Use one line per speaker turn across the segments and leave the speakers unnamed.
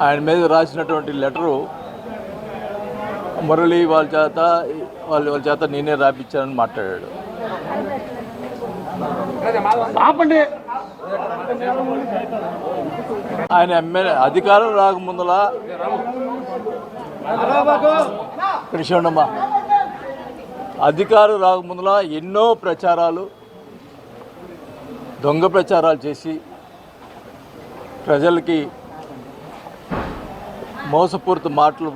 ఆయన మీద రాసినటువంటి లెటరు మురళి వాళ్ళ చేత నేనే రాపించానని మాట్లాడాడు. ఆయన ఎమ్మెల్యే అధికారం రాకముందలా కృష్ణమ్మా అధికారం రాకముందలా ఎన్నో ప్రచారాలు, దొంగ ప్రచారాలు చేసి ప్రజలకి మోసపూరిత మాటలు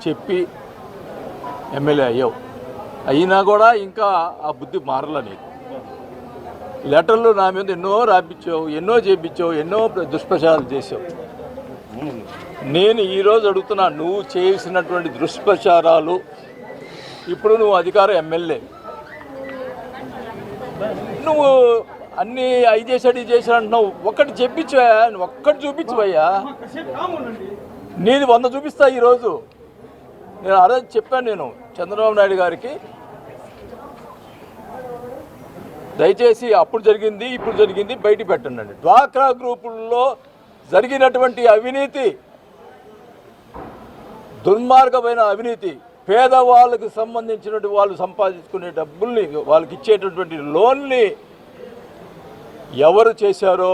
చెప్పి ఎమ్మెల్యే అయ్యావు. అయినా కూడా ఇంకా ఆ బుద్ధి మారలే నీకు. లెటర్లు నా మీద ఎన్నో రాపించావు, ఎన్నో చేయించావు, ఎన్నో దుష్ప్రచారాలు చేసావు. నేను ఈరోజు అడుగుతున్నా, నువ్వు చేసినటువంటి దుష్ప్రచారాలు, ఇప్పుడు నువ్వు అధికార ఎమ్మెల్యే, నువ్వు అన్నీ అవి చేశాడు ఇది చేశాడు అంటున్నావు. ఒక్కటి చెప్పించవా, ఒక్కటి చూపించవయ్యా. నీది 100 చూపిస్తా. ఈరోజు నేను ఆ రోజు చెప్పాను, నేను చంద్రబాబు నాయుడు గారికి దయచేసి అప్పుడు జరిగింది ఇప్పుడు జరిగింది బయట పెట్టండి. డ్వాక్రా గ్రూపుల్లో జరిగినటువంటి అవినీతి, దుర్మార్గమైన అవినీతి, పేదవాళ్ళకి సంబంధించినటువంటి వాళ్ళు సంపాదించుకునే డబ్బుల్ని, వాళ్ళకి ఇచ్చేటటువంటి లోన్ని ఎవరు చేశారో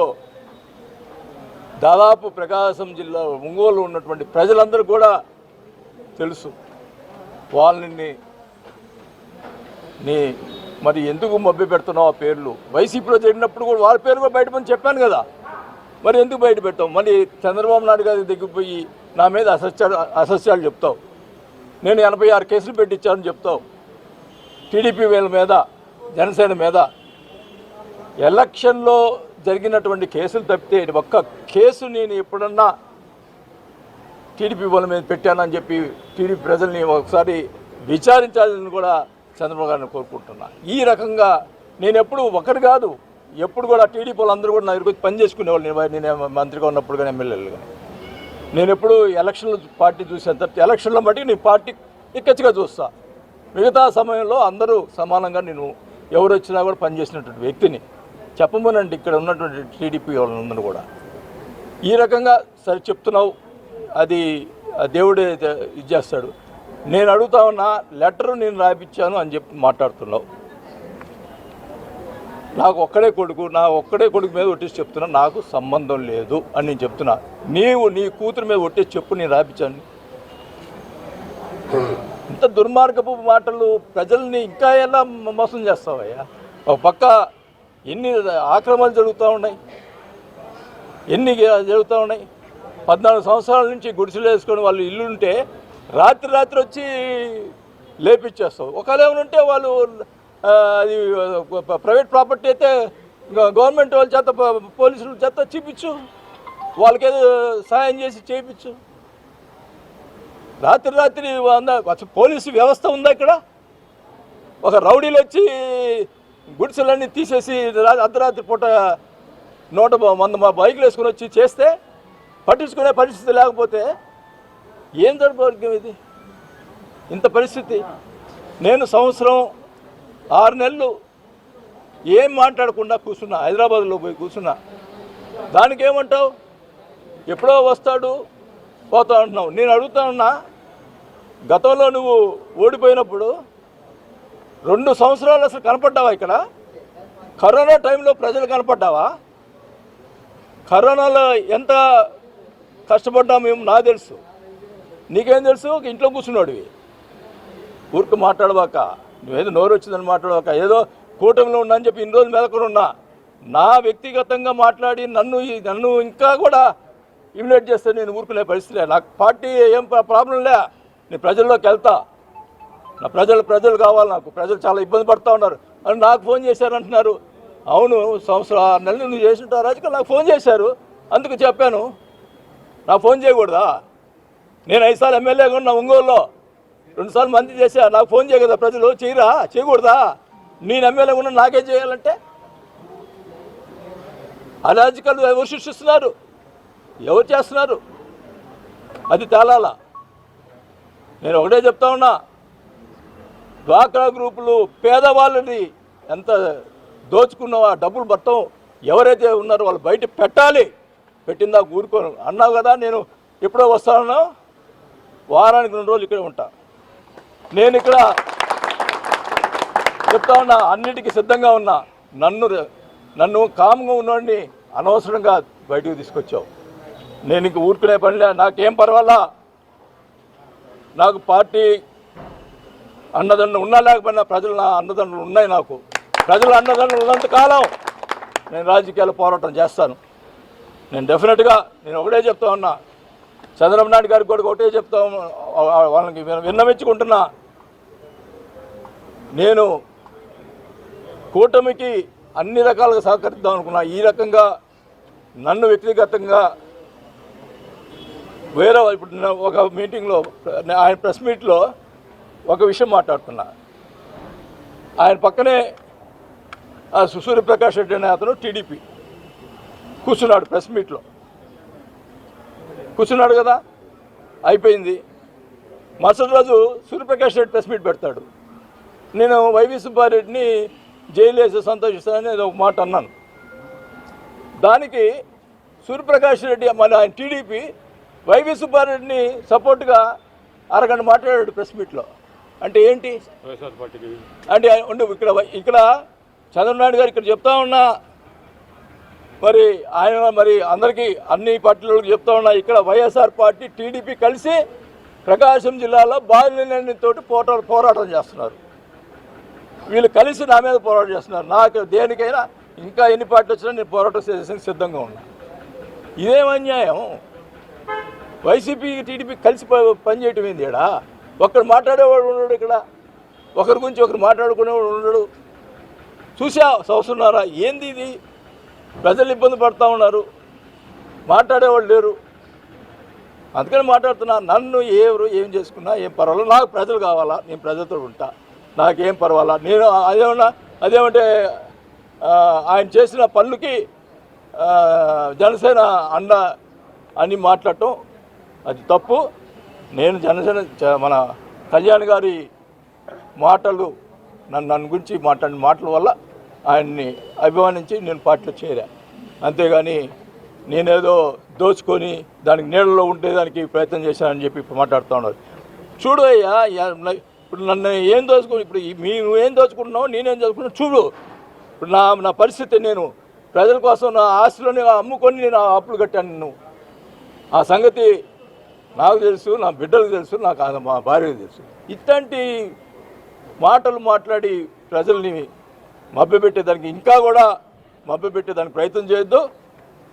దాదాపు ప్రకాశం జిల్లా ఒంగోలు ఉన్నటువంటి ప్రజలందరూ కూడా తెలుసు. వాళ్ళని మరి ఎందుకు మభ్య పెడుతున్నావు? ఆ పేర్లు వైసీపీలో జరిగినప్పుడు కూడా వాళ్ళ పేరు కూడా బయటపని చెప్పాను కదా, మరి ఎందుకు బయట పెట్టావు? మళ్ళీ చంద్రబాబు నాయుడు గారి దగ్గరికి పోయి నా మీద అసత్యాలు చెప్తావు. నేను 86 కేసులు పెట్టించానని చెప్తావు. టీడీపీ వీళ్ళ మీద, జనసేన మీద. ఎలక్షన్లో జరిగినటువంటి కేసులు తప్పితే ఒక్క కేసు నేను ఎప్పుడన్నా టీడీపీ వాళ్ళ మీద పెట్టానని చెప్పి టీడీపీ ప్రజల్ని ఒకసారి విచారించాలని కూడా చంద్రబాబు గారిని కోరుకుంటున్నా. ఈ రకంగా నేను ఎప్పుడు ఒకటి కాదు, ఎప్పుడు కూడా టీడీపీ వాళ్ళందరూ కూడా నా దగ్గరికి పని చేసుకునేవాళ్ళు. నేను మంత్రిగా ఉన్నప్పుడు కానీ ఎమ్మెల్యేలు కానీ నేను ఎప్పుడు ఎలక్షన్లో పార్టీ చూసాను తప్పితే ఎలక్షన్లో మటుకు నేను పార్టీ ఎక్కచ్చిగా చూస్తా. మిగతా సమయంలో అందరూ సమానంగా నేను ఎవరు వచ్చినా కూడా పనిచేసినటువంటి వ్యక్తిని చెప్పమనండి. ఇక్కడ ఉన్నటువంటి టీడీపీ వాళ్ళందరూ కూడా ఈ రకంగా సరే చెప్తున్నావు, అది దేవుడే ఇది చేస్తాడు. నేను అడుగుతా ఉన్నా, లెటరు నేను రాయించాను అని చెప్పి మాట్లాడుతున్నావు. నాకు ఒక్కడే కొడుకు మీద ఒట్టేసి చెప్తున్నా, నాకు సంబంధం లేదు అని నేను చెప్తున్నా. నీవు నీ కూతురు మీద ఒట్టేసి చెప్పు, నేను రాయించాను. ఇంత దుర్మార్గపు మాటలు ప్రజల్ని ఇంకా ఎలా మోసం చేస్తావయ్యా? ఒక పక్క ఎన్ని ఆక్రమణలు జరుగుతూ ఉన్నాయి, ఎన్ని జరుగుతూ ఉన్నాయి. 14 సంవత్సరాల నుంచి గుడిసెలు వేసుకొని వాళ్ళు ఇల్లు ఉంటే రాత్రి వచ్చి లేపించేస్తావు. ఒకవేళ ఏమైనా ఉంటే వాళ్ళు అది ప్రైవేట్ ప్రాపర్టీ అయితే గవర్నమెంట్ వాళ్ళ చేత, పోలీసుల చేత చూపించు, వాళ్ళకేదో సాయం చేసి చేయించు. రాత్రి పోలీసు వ్యవస్థ ఉందా ఇక్కడ? ఒక రౌడీలు వచ్చి గుడిసెలన్నీ తీసేసి అర్ధరాత్రి పూట 100 బైకులు వేసుకొని వచ్చి చేస్తే పట్టించుకునే పరిస్థితి లేకపోతే ఏం దౌర్భాగ్యం ఇది? ఇంత పరిస్థితి. నేను సంవత్సరం 6 నెలలు ఏం మాట్లాడకుండా కూర్చున్నా, హైదరాబాద్లో పోయి కూర్చున్నా. దానికి ఏమంటావు? ఎప్పుడో వస్తాడు పోతా అంటున్నావు. నేను అడుగుతా ఉన్నా, గతంలో నువ్వు ఓడిపోయినప్పుడు 2 సంవత్సరాలు అసలు కనపడ్డావా ఇక్కడ? కరోనా టైంలో ప్రజలు కనపడ్డావా? కరోనాలో ఎంత కష్టపడ్డాము మేము, నాకు తెలుసు. నీకేం తెలుసు? ఇంట్లో కూర్చున్నాడువి. ఊరికి మాట్లాడవాక, నువ్వేదో నోరు వచ్చిందని మాట్లాడవాక, ఏదో కూటమిలో ఉన్నా అని చెప్పి ఇన్ని రోజులు మెదకొని ఉన్నా. నా వ్యక్తిగతంగా మాట్లాడి నన్ను ఇంకా కూడా ఇమినేట్ చేస్తే నేను ఊరుకునే పరిస్థితి. నాకు పార్టీ ఏం ప్రాబ్లం లే, నేను ప్రజల్లోకి వెళ్తా. నా ప్రజలు కావాలి నాకు. ప్రజలు చాలా ఇబ్బంది పడుతూ ఉన్నారు అని నాకు ఫోన్ చేశారంటున్నారు. అవును, సంవత్సరం 6 నెలలు నువ్వు చేసిన రాజకీయాలు నాకు ఫోన్ చేశారు, అందుకు చెప్పాను. నాకు ఫోన్ చేయకూడదా? నేను 5 సార్లు ఎమ్మెల్యేగా ఉన్నా ఒంగోలులో, 2 సార్లు మంత్రి చేశా. నాకు ఫోన్ చేయ కదా ప్రజలు? చేయకూడదా? నేను ఎమ్మెల్యేగా ఉన్నా నాకేం చేయాలంటే? అరాజకాలు ఎవరు సృష్టిస్తున్నారు, ఎవరు చేస్తున్నారు, అది తేలాల. నేను ఒకటే చెప్తా ఉన్నా, డ్వాక్రా గ్రూపులు పేదవాళ్ళని ఎంత దోచుకున్నావో డబ్బులు మొత్తం ఎవరైతే ఉన్నారో వాళ్ళు బయట పెట్టాలి. పెట్టిందా ఊరుకోను అన్నావు కదా. నేను ఎప్పుడో వస్తానో వారానికి 2 రోజులు ఇక్కడే ఉంటా. నేను ఇక్కడ చెప్తా ఉన్నా, అన్నిటికీ సిద్ధంగా ఉన్నా. నన్ను కామ్గా ఉన్నవాడిని అనవసరంగా బయటకు తీసుకొచ్చావు. నేను ఇంక ఊరుకునే పనిలే, నాకేం పర్వాలా. నాకు పార్టీ అన్నదండలు ఉన్నా లేకపోయినా ప్రజలు నా అన్నదండలు ఉన్నాయి. నాకు ప్రజల అన్నదండలు ఉన్నంతకాలం నేను రాజకీయాలు పోరాటం చేస్తాను. నేను డెఫినెట్గా నేను ఒకటే చెప్తా ఉన్నా, చంద్రబాబు నాయుడు గారికి కూడా ఒకటే చెప్తా, వాళ్ళకి విన్నవించుకుంటున్నా. నేను కూటమికి అన్ని రకాలుగా సహకరిద్దాం అనుకున్నా. ఈ రకంగా నన్ను వ్యక్తిగతంగా వేరే ఇప్పుడు ఒక మీటింగ్లో ఆయన ప్రెస్ మీట్లో ఒక విషయం మాట్లాడుతున్నా. ఆయన పక్కనే సూర్యప్రకాష్ రెడ్డి అనే అతను టీడీపీ కూర్చున్నాడు, ప్రెస్ మీట్లో కూర్చున్నాడు కదా. అయిపోయింది. మరుసటి రోజు సూర్యప్రకాష్ రెడ్డి ప్రెస్ మీట్ పెడతాడు. నేను వైవి సుబ్బారెడ్డిని జైలు వేసి సంతోషిస్తానని ఒక మాట అన్నాను. దానికి సూర్యప్రకాష్ రెడ్డి మన ఆయన టీడీపీ వైవి సుబ్బారెడ్డిని సపోర్ట్గా అరగంట మాట్లాడాడు ప్రెస్ మీట్లో. అంటే ఏంటి అంటే ఇక్కడ చంద్రబాబు నాయుడు గారు ఇక్కడ చెప్తా ఉన్నా, మరి అందరికీ అన్ని పార్టీలకు చెప్తా ఉన్నా, ఇక్కడ వైఎస్ఆర్ పార్టీ టీడీపీ కలిసి ప్రకాశం జిల్లాలో బాలినేనితో పోరాటం చేస్తున్నారు. వీళ్ళు కలిసి నా మీద పోరాటం చేస్తున్నారు. నాకు దేనికైనా ఇంకా ఎన్ని పార్టీలు వచ్చినా నేను పోరాటం చేసేందుకు సిద్ధంగా ఉన్నా. ఇదేం అన్యాయం? వైసీపీ టీడీపీ కలిసి పనిచేయటం ఏంది? ఇక్కడ ఒకరు మాట్లాడేవాడు ఉన్నాడు, ఇక్కడ ఒకరి గురించి ఒకరు మాట్లాడుకునేవాడు ఉన్నాడు. చూసా సంవత్సరంన్నారా ఏంది ఇది? ప్రజలు ఇబ్బంది పడుతూ ఉన్నారు, మాట్లాడేవాళ్ళు లేరు. అందుకని మాట్లాడుతున్నా. నన్ను ఎవరు ఏం చేసుకున్నా ఏం పర్వాలేదు, నాకు ప్రజలు కావాలా, నేను ప్రజలతో ఉంటా, నాకేం పర్వాలా. నేను అదేమంటే ఆయన చేసిన పనులకి జనసేన అండ అని మాట్లాడటం అది తప్పు. నేను జనసేన మన కళ్యాణ్ గారి మాటలు నన్ను గురించి మాట్లాడిన మాటల వల్ల ఆయన్ని అభిమానించి నేను పార్టీలో చేరా. అంతేగాని నేనేదో దోచుకొని దానికి నీళ్ళలో ఉండేదానికి ప్రయత్నం చేశానని చెప్పి ఇప్పుడు మాట్లాడుతూ ఉన్నారు. చూడు అయ్యా, ఇప్పుడు నన్ను ఏం దోచుకుని, ఇప్పుడు నువ్వేం దోచుకుంటున్నావు, నేనేం దోచుకున్నావు చూడు. ఇప్పుడు నా పరిస్థితి, నేను ప్రజల కోసం నా ఆస్తులని అమ్ముకొని నేను అప్పులు కట్టాను. ఆ సంగతి నాకు తెలుసు, నా బిడ్డలకు తెలుసు, నాకు మా భార్యకు తెలుసు. ఇట్లాంటి మాటలు మాట్లాడి ప్రజల్ని మభ్యపెట్టేదానికి ఇంకా కూడా మభ్యపెట్టేదానికి ప్రయత్నం చేయొద్దు.